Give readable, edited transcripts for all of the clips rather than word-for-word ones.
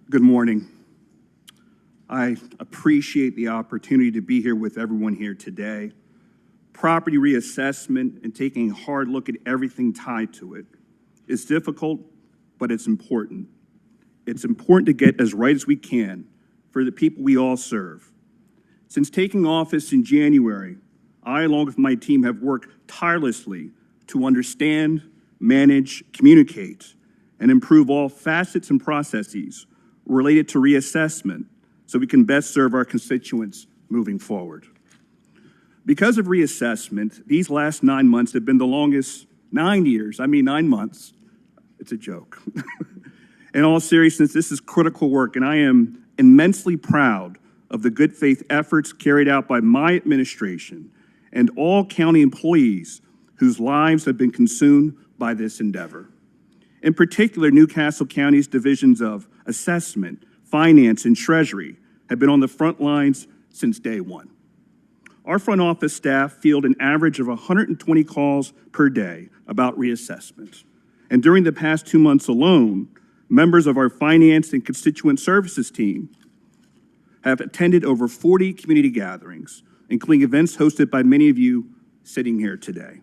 Good morning. I appreciate the opportunity to be here with everyone here today. Property reassessment and taking a hard look at everything tied to it is difficult, but it's important. It's important to get as right as we can for the people we all serve. Since taking office in January, I, along with my team, have worked tirelessly to understand, manage, communicate, and improve all facets and processes related to reassessment so we can best serve our constituents moving forward. Because of reassessment, these last 9 months have been the longest 9 years. 9 months. It's a joke. In all seriousness, this is critical work, and I am immensely proud of the good faith efforts carried out by my administration and all county employees whose lives have been consumed by this endeavor. In particular, New Castle County's divisions of assessment, finance, and treasury have been on the front lines since day one. Our front office staff field an average of 120 calls per day about reassessment. And during the past 2 months alone, members of our finance and constituent services team have attended over 40 community gatherings, including events hosted by many of you sitting here today.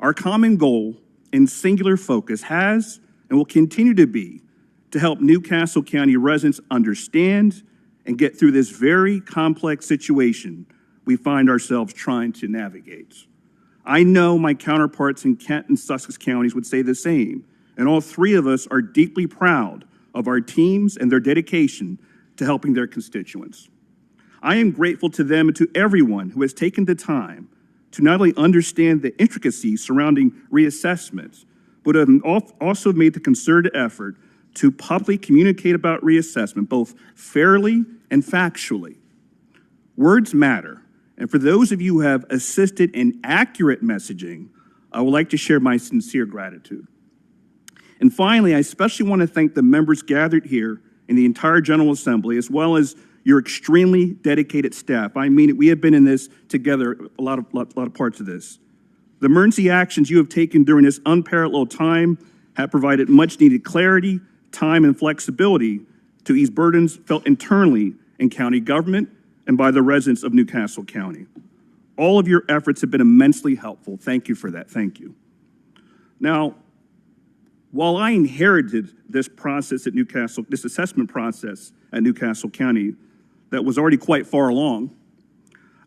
Our common goal and singular focus has and will continue to be to help New Castle County residents understand and get through this very complex situation we find ourselves trying to navigate. I know my counterparts in Kent and Sussex counties would say the same, and all three of us are deeply proud of our teams and their dedication to helping their constituents. I am grateful to them and to everyone who has taken the time to not only understand the intricacies surrounding reassessments, but have also made the concerted effort to publicly communicate about reassessment, both fairly and factually. Words matter, and for those of you who have assisted in accurate messaging, I would like to share my sincere gratitude. And finally, I especially want to thank the members gathered here in the entire General Assembly, as well as your extremely dedicated staff. I mean it, we have been in this together, a lot of parts of this. The emergency actions you have taken during this unparalleled time have provided much needed clarity, time, and flexibility to ease burdens felt internally in county government and by the residents of New Castle County. All of your efforts have been immensely helpful. Thank you for that. Thank you. Now, while I inherited this process at New Castle, this assessment process at New Castle County that was already quite far along,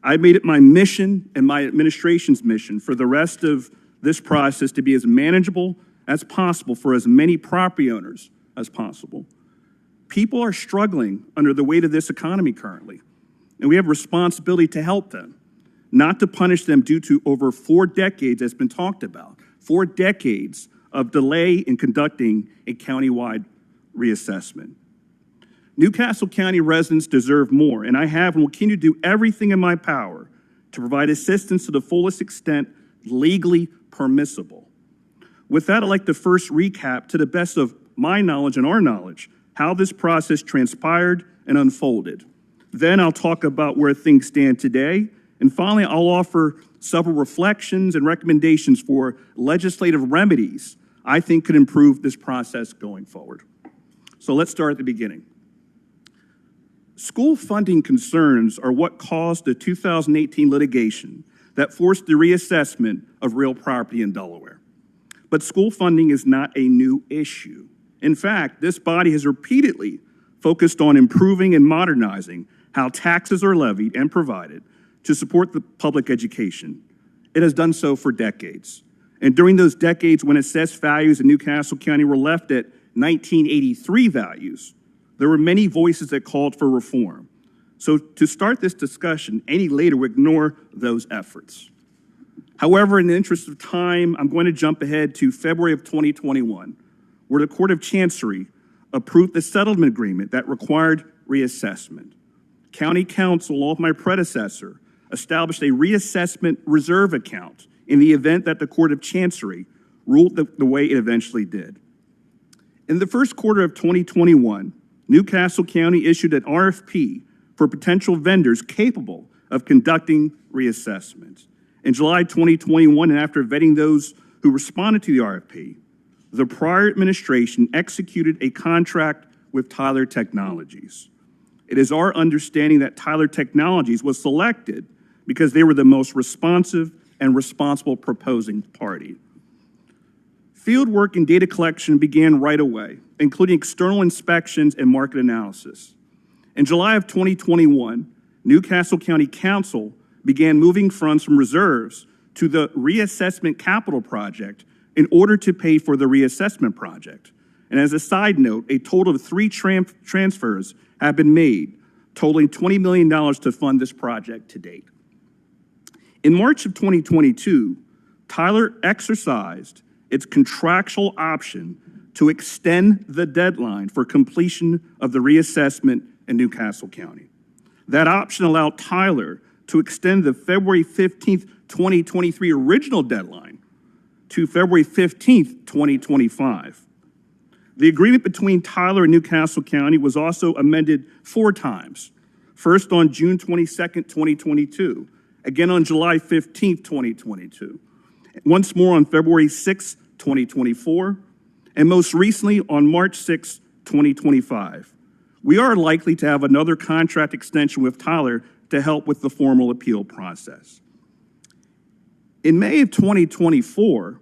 I made it my mission and my administration's mission for the rest of this process to be as manageable as possible for as many property owners as possible. People are struggling under the weight of this economy currently, and we have a responsibility to help them, not to punish them due to over 4 decades, as been talked about, 4 decades of delay in conducting a countywide reassessment. New Castle County residents deserve more, and I have and will continue to do everything in my power to provide assistance to the fullest extent legally permissible. With that, I'd like to first recap, to the best of my knowledge and our knowledge, how this process transpired and unfolded. Then I'll talk about where things stand today, and finally, I'll offer several reflections and recommendations for legislative remedies I think could improve this process going forward. So let's start at the beginning. School funding concerns are what caused the 2018 litigation that forced the reassessment of real property in Delaware. But school funding is not a new issue. In fact, this body has repeatedly focused on improving and modernizing how taxes are levied and provided to support the public education. It has done so for decades. And during those decades when assessed values in New Castle County were left at 1983 values, there were many voices that called for reform. So to start this discussion any later would ignore those efforts. However, in the interest of time, I'm going to jump ahead to February of 2021, where the Court of Chancery approved the settlement agreement that required reassessment. County Council, along with my predecessor, established a reassessment reserve account in the event that the Court of Chancery ruled the way it eventually did. In the first quarter of 2021, New Castle County issued an RFP for potential vendors capable of conducting reassessments. In July 2021, and after vetting those who responded to the RFP, the prior administration executed a contract with Tyler Technologies. It is our understanding that Tyler Technologies was selected because they were the most responsive and responsible proposing party. Field work and data collection began right away, including external inspections and market analysis. In July of 2021, New Castle County Council began moving funds from reserves to the reassessment capital project in order to pay for the reassessment project. And as a side note, a total of 3 transfers have been made, totaling $20 million to fund this project to date. In March of 2022, Tyler exercised its contractual option to extend the deadline for completion of the reassessment in New Castle County. That option allowed Tyler to extend the February 15th, 2023 original deadline to February 15th, 2025. The agreement between Tyler and New Castle County was also amended 4 times. First on June 22nd, 2022, again on July 15th, 2022, once more on February 6th, 2024, and most recently on March 6th, 2025. We are likely to have another contract extension with Tyler to help with the formal appeal process. In May of 2024,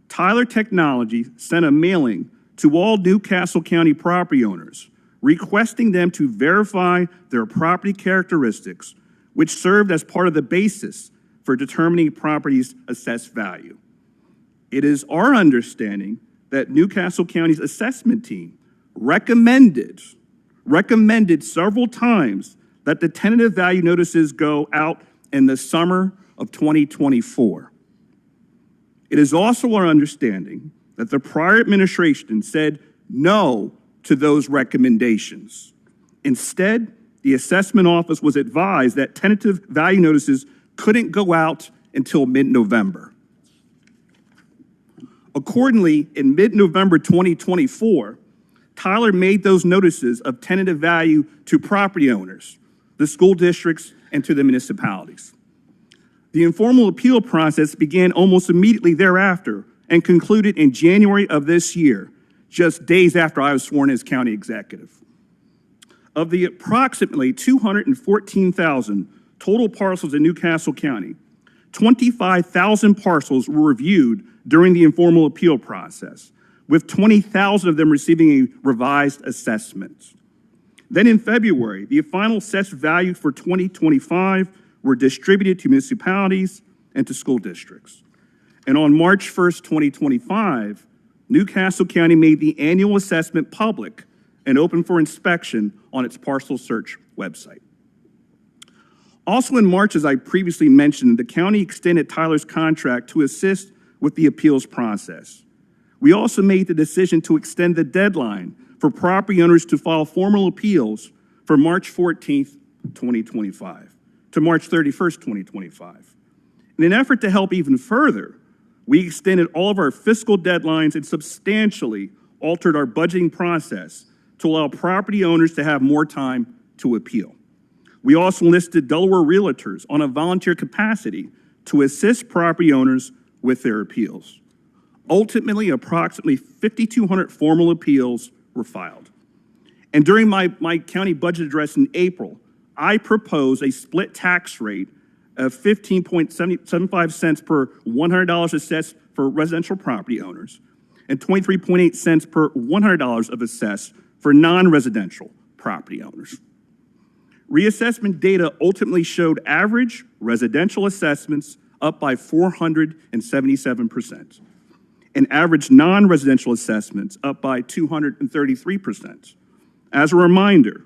Tyler Technology sent a mailing to all New Castle County property owners, requesting them to verify their property characteristics, which served as part of the basis for determining property's assessed value. It is our understanding that New Castle County's assessment team recommended several times that the tentative value notices go out in the summer of 2024. It is also our understanding that the prior administration said no to those recommendations. Instead, the assessment office was advised that tentative value notices couldn't go out until mid-November. Accordingly, in mid-November 2024, Tyler made those notices of tentative value to property owners, the school districts, and to the municipalities. The informal appeal process began almost immediately thereafter and concluded in January of this year, just days after I was sworn as county executive. Of the approximately 214,000 total parcels in New Castle County, 25,000 parcels were reviewed during the informal appeal process, with 20,000 of them receiving a revised assessment. Then in February, the final assessed value for 2025 were distributed to municipalities and to school districts. And on March 1st, 2025, New Castle County made the annual assessment public and open for inspection on its parcel search website. Also in March, as I previously mentioned, the county extended Tyler's contract to assist with the appeals process. We also made the decision to extend the deadline for property owners to file formal appeals from March 14th, 2025 to March 31st, 2025. In an effort to help even further, we extended all of our fiscal deadlines and substantially altered our budgeting process to allow property owners to have more time to appeal. We also enlisted Delaware realtors on a volunteer capacity to assist property owners with their appeals. Ultimately, approximately 5,200 formal appeals were filed. And during my county budget address in April, I proposed a split tax rate of 15.75 cents per $100 assessed for residential property owners and 23.8 cents per $100 of assessed for non-residential property owners. Reassessment data ultimately showed average residential assessments up by 477%, and average non-residential assessments up by 233%. As a reminder,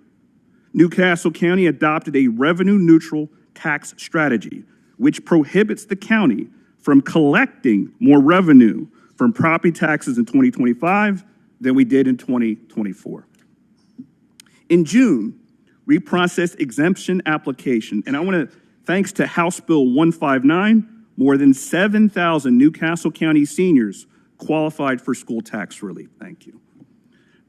New Castle County adopted a revenue-neutral tax strategy, which prohibits the county from collecting more revenue from property taxes in 2025 than we did in 2024. In June, we processed exemption application, and I want to, thanks to House Bill 159, more than 7,000 New Castle County seniors qualified for school tax relief. Thank you.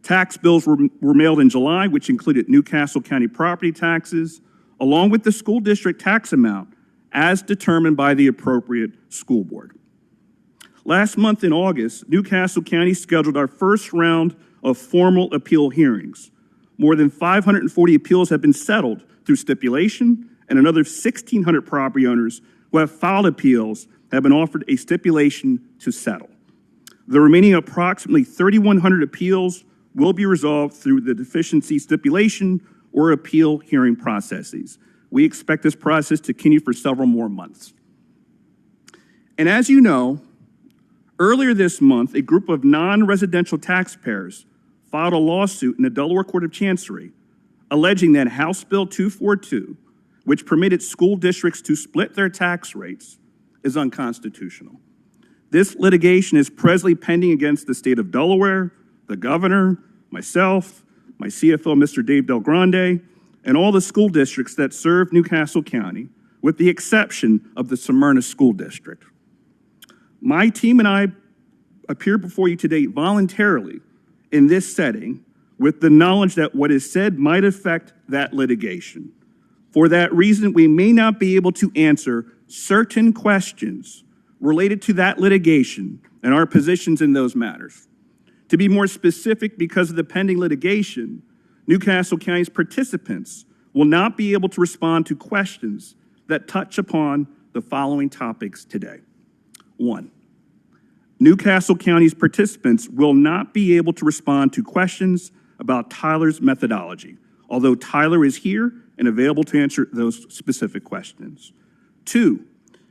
Tax bills were mailed in July, which included New Castle County property taxes, along with the school district tax amount as determined by the appropriate school board. Last month in August, New Castle County scheduled our first round of formal appeal hearings. More than 540 appeals have been settled through stipulation, and another 1,600 property owners who have filed appeals have been offered a stipulation to settle. The remaining approximately 3,100 appeals will be resolved through the deficiency stipulation or appeal hearing processes. We expect this process to continue for several more months. And as you know, earlier this month, a group of non-residential taxpayers filed a lawsuit in the Delaware Court of Chancery alleging that House Bill 242, which permitted school districts to split their tax rates, is unconstitutional. This litigation is presently pending against the state of Delaware, the governor, myself, my CFO, Mr. Dave Del Grande, and all the school districts that serve New Castle County, with the exception of the Smyrna School District. My team and I appear before you today voluntarily in this setting with the knowledge that what is said might affect that litigation. For that reason, we may not be able to answer certain questions related to that litigation and our positions in those matters. To be more specific, because of the pending litigation, New Castle County's participants will not be able to respond to questions that touch upon the following topics today. 1, New Castle County's participants will not be able to respond to questions about Tyler's methodology, although Tyler is here and available to answer those specific questions. 2,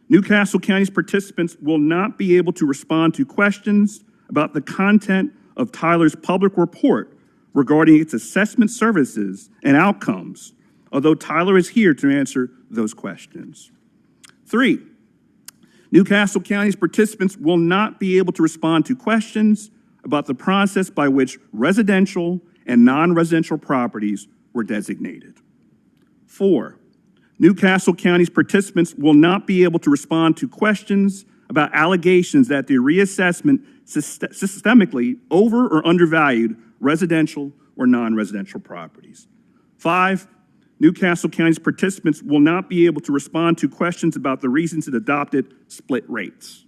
New Castle County's participants will not be able to respond to questions about the content of Tyler's public report regarding its assessment services and outcomes, although Tyler is here to answer those questions. 3, New Castle County's participants will not be able to respond to questions about the process by which residential and non-residential properties were designated. 4, New Castle County's participants will not be able to respond to questions about allegations that the reassessment systemically over or undervalued residential or non-residential properties. 5, New Castle County's participants will not be able to respond to questions about the reasons it adopted split rates.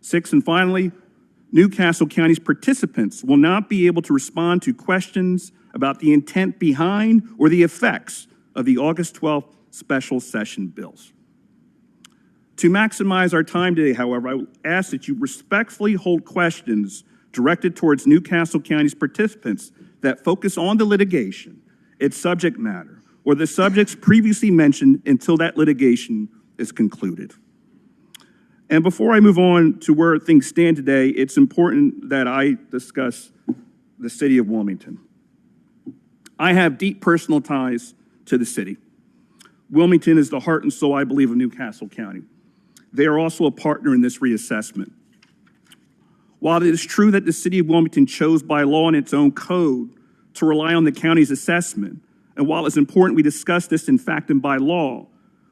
6, and finally, New Castle County's participants will not be able to respond to questions about the intent behind or the effects of the August 12th special session bills. To maximize our time today, however, I will ask that you respectfully hold questions directed towards New Castle County's participants that focus on the litigation, its subject matter, or the subjects previously mentioned until that litigation is concluded. And before I move on to where things stand today, it's important that I discuss the city of Wilmington. I have deep personal ties to the city. Wilmington is the heart and soul, I believe, of New Castle County. They are also a partner in this reassessment. While it is true that the city of Wilmington chose by law in its own code to rely on the county's assessment, and while it's important we discuss this in fact and by law,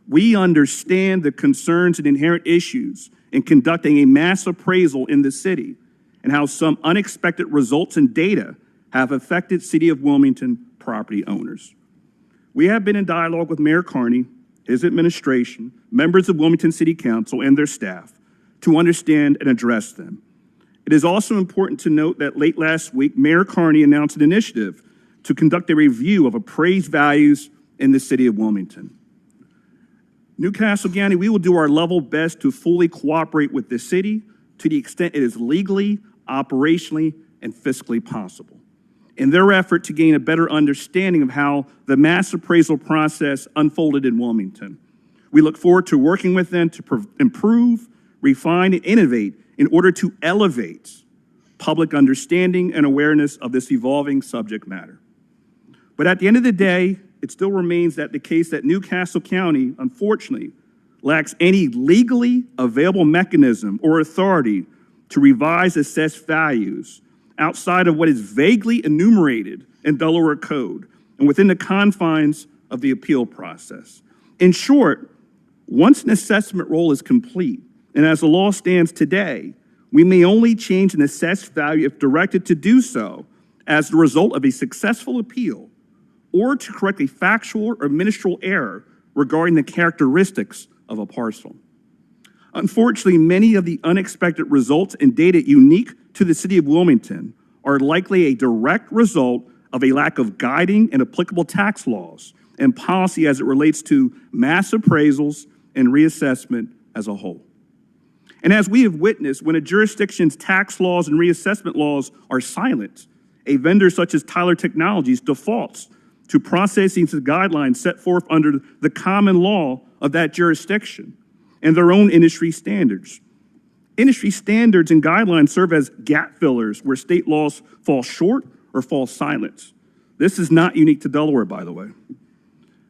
we understand the concerns and inherent issues in conducting a mass appraisal in the city and how some unexpected results and data have affected City of Wilmington property owners. We have been in dialogue with Mayor Carney, his administration, members of Wilmington City Council, and their staff to understand and address them. It is also important to note that late last week, Mayor Carney announced an initiative to conduct a review of appraised values in the City of Wilmington. New Castle County, we will do our level best to fully cooperate with the city to the extent it is legally, operationally, and fiscally possible in their effort to gain a better understanding of how the mass appraisal process unfolded in Wilmington. We look forward to working with them to improve, refine, and innovate in order to elevate public understanding and awareness of this evolving subject matter. But at the end of the day, it still remains that the case that New Castle County, unfortunately, lacks any legally available mechanism or authority to revise assessed values outside of what is vaguely enumerated in Delaware Code and within the confines of the appeal process. In short, once an assessment roll is complete, and as the law stands today, we may only change an assessed value if directed to do so as the result of a successful appeal or to correct a factual or ministerial error regarding the characteristics of a parcel. Unfortunately, many of the unexpected results and data unique to the city of Wilmington are likely a direct result of a lack of guiding and applicable tax laws and policy as it relates to mass appraisals and reassessment as a whole. And as we have witnessed, when a jurisdiction's tax laws and reassessment laws are silent, a vendor such as Tyler Technologies defaults to processing the guidelines set forth under the common law of that jurisdiction and their own industry standards. Industry standards and guidelines serve as gap fillers where state laws fall short or fall silent. This is not unique to Delaware, by the way.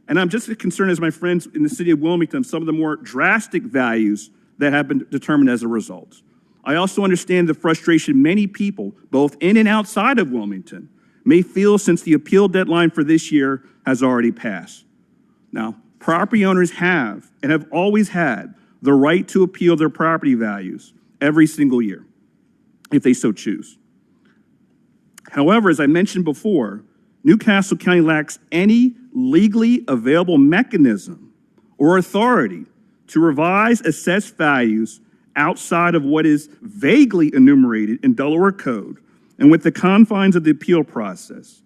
And I'm just as concerned as my friends in the city of Wilmington, some of the more drastic values that have been determined as a result. I also understand the frustration many people, both in and outside of Wilmington, may feel since the appeal deadline for this year has already passed. Now, property owners have and have always had the right to appeal their property values every single year, if they so choose. However, as I mentioned before, New Castle County lacks any legally available mechanism or authority to revise assessed values outside of what is vaguely enumerated in Delaware Code and with the confines of the appeal process.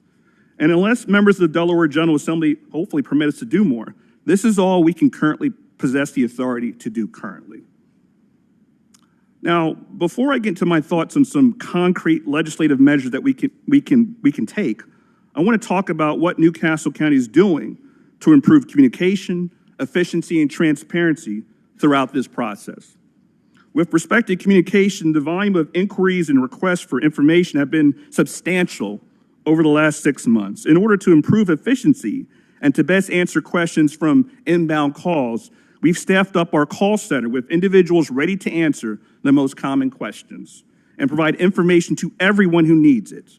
And unless members of the Delaware General Assembly hopefully permit us to do more, this is all we can currently possess the authority to do currently. Now, before I get into my thoughts on some concrete legislative measures that we can take, I want to talk about what New Castle County is doing to improve communication, efficiency, and transparency throughout this process. With respect to communication, the volume of inquiries and requests for information have been substantial over the last 6 months. In order to improve efficiency and to best answer questions from inbound calls, we've staffed up our call center with individuals ready to answer the most common questions and provide information to everyone who needs it.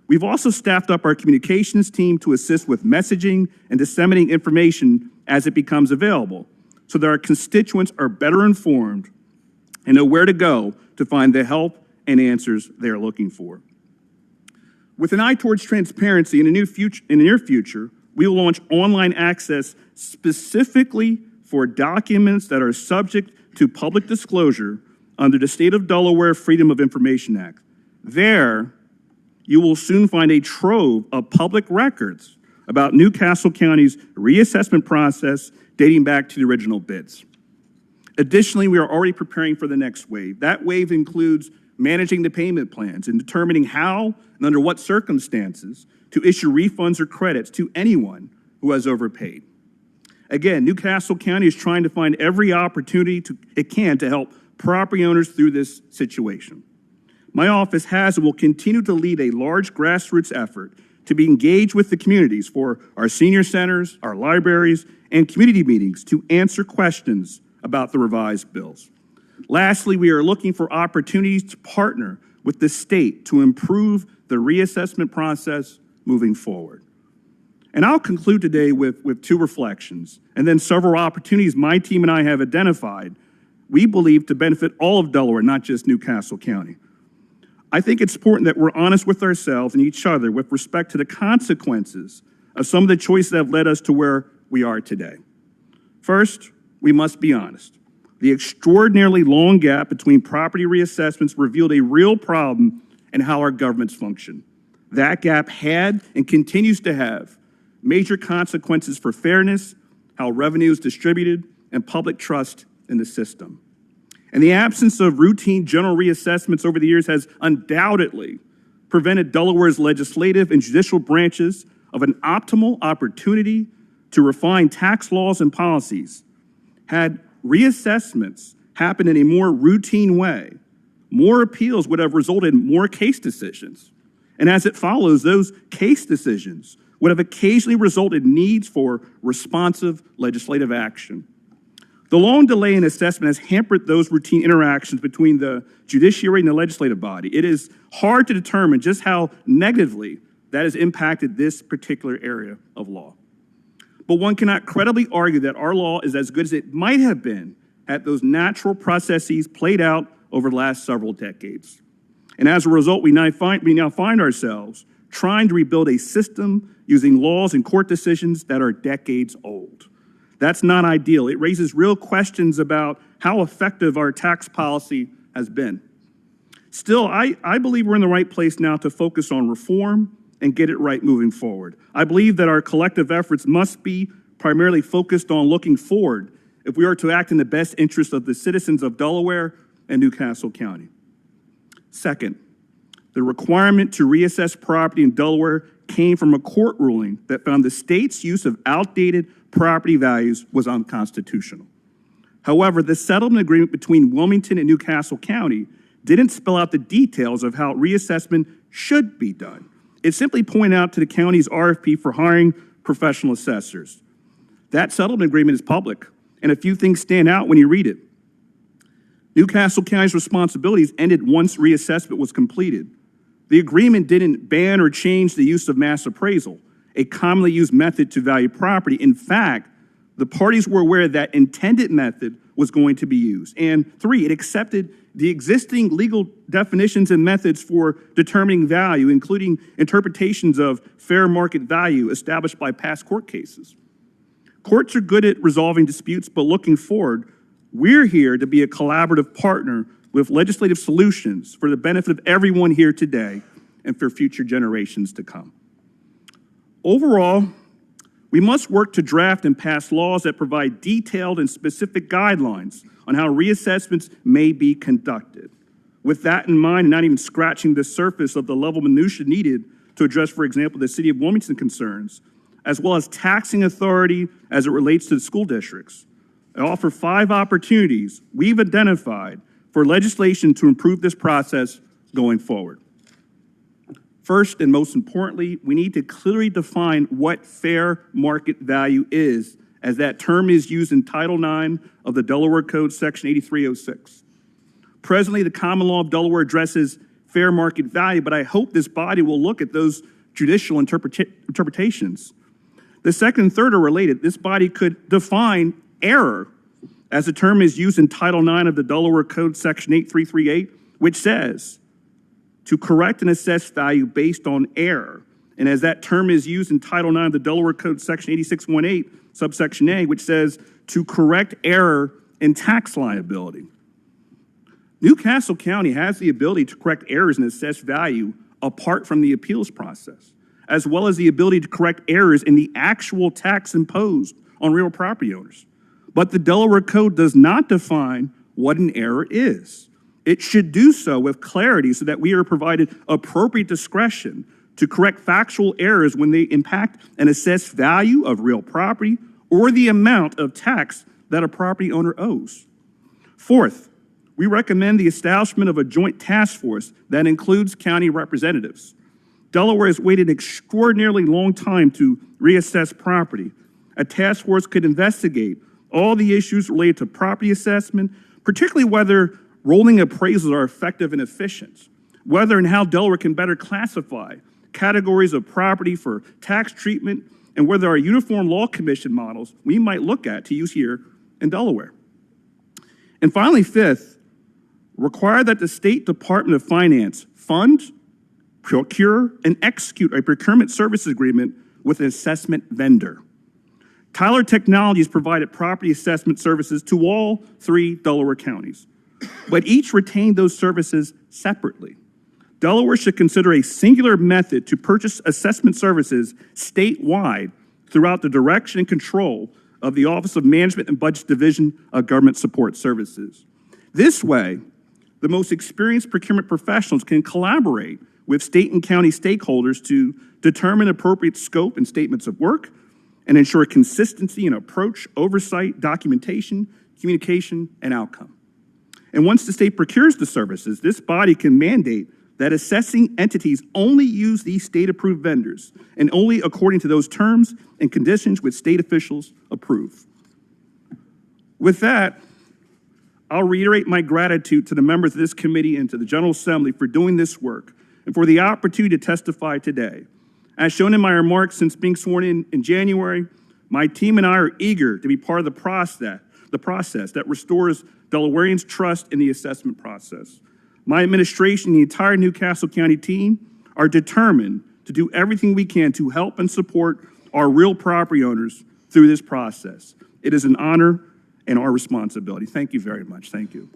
We've also staffed up our communications team to assist with messaging and disseminating information as it becomes available so that our constituents are better informed and know where to go to find the help and answers they are looking for. With an eye towards transparency in the near future, we will launch online access specifically for documents that are subject to public disclosure under the State of Delaware Freedom of Information Act. There, you will soon find a trove of public records about New Castle County's reassessment process dating back to the original bids. Additionally, we are already preparing for the next wave. That wave includes managing the payment plans and determining how and under what circumstances to issue refunds or credits to anyone who has overpaid. Again, New Castle County is trying to find every opportunity it can to help property owners through this situation. My office has and will continue to lead a large grassroots effort to be engaged with the communities for our senior centers, our libraries, and community meetings to answer questions about the revised bills. Lastly, we are looking for opportunities to partner with the state to improve the reassessment process moving forward. And I'll conclude today with 2 reflections and then several opportunities my team and I have identified we believe to benefit all of Delaware, not just New Castle County. I think it's important that we're honest with ourselves and each other with respect to the consequences of some of the choices that have led us to where we are today. First, we must be honest. The extraordinarily long gap between property reassessments revealed a real problem in how our governments function. That gap had and continues to have major consequences for fairness, how revenue is distributed, and public trust in the system. And the absence of routine general reassessments over the years has undoubtedly prevented Delaware's legislative and judicial branches of an optimal opportunity to refine tax laws and policies. Had reassessments happened in a more routine way, more appeals would have resulted in more case decisions. And as it follows, those case decisions would have occasionally resulted in needs for responsive legislative action. The long delay in assessment has hampered those routine interactions between the judiciary and the legislative body. It is hard to determine just how negatively that has impacted this particular area of law. But one cannot credibly argue that our law is as good as it might have been had those natural processes played out over the last several decades. And as a result, we now find ourselves trying to rebuild a system using laws and court decisions that are decades old. That's not ideal. It raises real questions about how effective our tax policy has been. Still, I believe we're in the right place now to focus on reform and get it right moving forward. I believe that our collective efforts must be primarily focused on looking forward if we are to act in the best interest of the citizens of Delaware and New Castle County. Second, the requirement to reassess property in Delaware came from a court ruling that found the state's use of outdated property values was unconstitutional. However, the settlement agreement between Wilmington and New Castle County didn't spell out the details of how reassessment should be done. It simply pointed out to the county's RFP for hiring professional assessors. That settlement agreement is public, and a few things stand out when you read it. New Castle County's responsibilities ended once reassessment was completed. The agreement didn't ban or change the use of mass appraisal, a commonly used method to value property. In fact, the parties were aware that intended method was going to be used. And three, it accepted the existing legal definitions and methods for determining value, including interpretations of fair market value established by past court cases. Courts are good at resolving disputes, but looking forward, we're here to be a collaborative partner with legislative solutions for the benefit of everyone here today and for future generations to come. Overall, we must work to draft and pass laws that provide detailed and specific guidelines on how reassessments may be conducted. With that in mind, and not even scratching the surface of the level of minutia needed to address, for example, the City of Wilmington concerns, as well as taxing authority as it relates to the school districts, I offer 5 opportunities we've identified for legislation to improve this process going forward. First, and most importantly, we need to clearly define what fair market value is, as that term is used in Title IX of the Delaware Code, Section 8306. Presently, the common law of Delaware addresses fair market value, but I hope this body will look at those judicial interpretations. The second and third are related. This body could define error, as the term is used in Title IX of the Delaware Code, Section 8338, which says, to correct and assess value based on error. And as that term is used in Title IX of the Delaware Code, Section 8618, subsection A, which says to correct error in tax liability. New Castle County has the ability to correct errors and assess value apart from the appeals process, as well as the ability to correct errors in the actual tax imposed on real property owners. But the Delaware Code does not define what an error is. It should do so with clarity so that we are provided appropriate discretion to correct factual errors when they impact and assess value of real property or the amount of tax that a property owner owes. Fourth, we recommend the establishment of a joint task force that includes county representatives. Delaware has waited an extraordinarily long time to reassess property. A task force could investigate all the issues related to property assessment, particularly whether rolling appraisals are effective and efficient, whether and how Delaware can better classify categories of property for tax treatment, and whether our uniform law commission models we might look at to use here in Delaware. And finally, fifth, require that the State Department of Finance fund, procure, and execute a procurement services agreement with an assessment vendor. Tyler Technologies provided property assessment services to all 3 Delaware counties, but each retained those services separately. Delaware should consider a singular method to purchase assessment services statewide throughout the direction and control of the Office of Management and Budget Division of Government Support Services. This way, the most experienced procurement professionals can collaborate with state and county stakeholders to determine appropriate scope and statements of work and ensure consistency in approach, oversight, documentation, communication, and outcome. And once the state procures the services, this body can mandate that assessing entities only use these state-approved vendors and only according to those terms and conditions which state officials approve. With that, I'll reiterate my gratitude to the members of this committee and to the General Assembly for doing this work and for the opportunity to testify today. As shown in my remarks since being sworn in January, my team and I are eager to be part of the process that restores Delawareans' trust in the assessment process. My administration and the entire New Castle County team are determined to do everything we can to help and support our real property owners through this process. It is an honor and our responsibility. Thank you very much. Thank you.